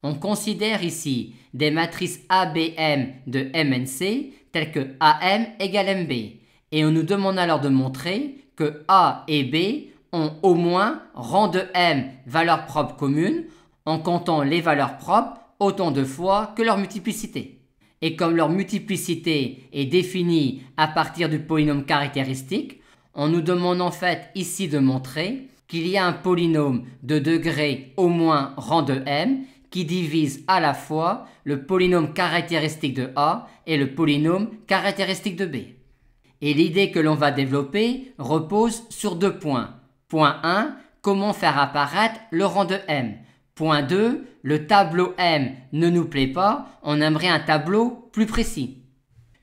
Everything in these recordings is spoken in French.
On considère ici des matrices ABM de MNC telles que AM égale MB. Et on nous demande alors de montrer que A et B ont au moins rang de M valeur propre commune en comptant les valeurs propres autant de fois que leur multiplicité. Et comme leur multiplicité est définie à partir du polynôme caractéristique, on nous demande en fait ici de montrer qu'il y a un polynôme de degré au moins rang de M qui divise à la fois le polynôme caractéristique de A et le polynôme caractéristique de B. Et l'idée que l'on va développer repose sur 2 points. Point 1, comment faire apparaître le rang de M. Point 2, le tableau M ne nous plaît pas, on aimerait un tableau plus précis.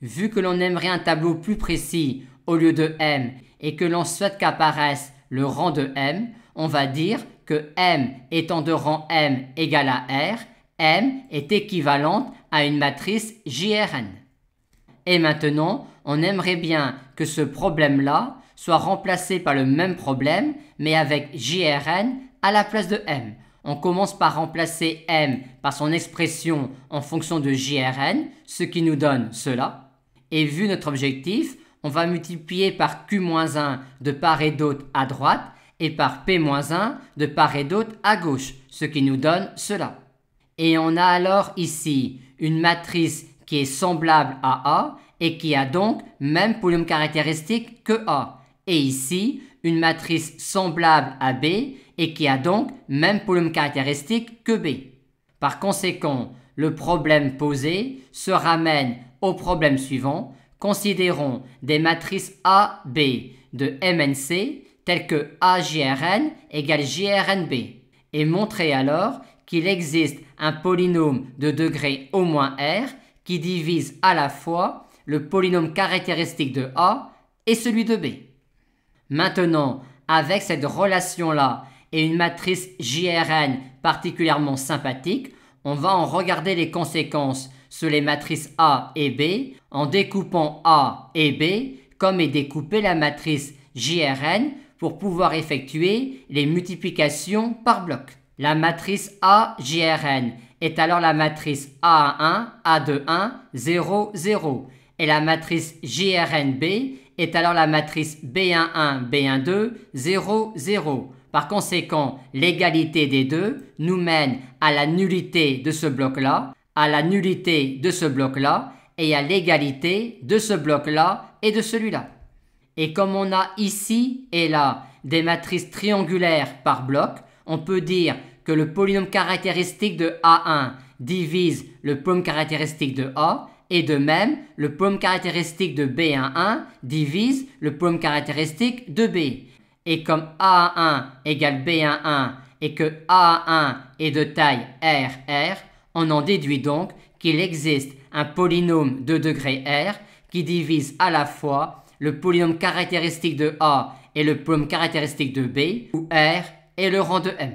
Vu que l'on aimerait un tableau plus précis au lieu de M et que l'on souhaite qu'apparaisse le rang de M, on va dire que M étant de rang M égale à R, M est équivalente à une matrice JRN. Et maintenant, on aimerait bien que ce problème-là soit remplacé par le même problème, mais avec JRN à la place de M. On commence par remplacer M par son expression en fonction de JRN, ce qui nous donne cela. Et vu notre objectif, on va multiplier par Q-1 de part et d'autre à droite et par P-1 de part et d'autre à gauche, ce qui nous donne cela. Et on a alors ici une matrice qui est semblable à A et qui a donc même polynôme caractéristique que A. Et ici, une matrice semblable à B et qui a donc même polynôme caractéristique que B. Par conséquent, le problème posé se ramène au problème suivant. Considérons des matrices A, B de MNC telles que AJRN égale JRNB et montrer alors qu'il existe un polynôme de degré au moins R qui divise à la fois le polynôme caractéristique de A et celui de B. Maintenant, avec cette relation-là et une matrice JRN particulièrement sympathique, on va en regarder les conséquences sur les matrices A et B en découpant A et B comme est découpée la matrice JRN pour pouvoir effectuer les multiplications par bloc. La matrice A JRN est alors la matrice A1, A21, 0, 0 et la matrice JRNB est alors la matrice B11, B12, 0, 0. Par conséquent, l'égalité des deux nous mène à la nullité de ce bloc-là, à la nullité de ce bloc-là et à l'égalité de ce bloc-là et de celui-là. Et comme on a ici et là des matrices triangulaires par bloc, on peut dire que le polynôme caractéristique de A1 divise le polynôme caractéristique de A et de même, le polynôme caractéristique de B11 divise le polynôme caractéristique de B. Et comme A1 égale B11 et que A1 est de taille R, on en déduit donc qu'il existe un polynôme de degré R qui divise à la fois le polynôme caractéristique de A et le polynôme caractéristique de B, où R est le rang de M.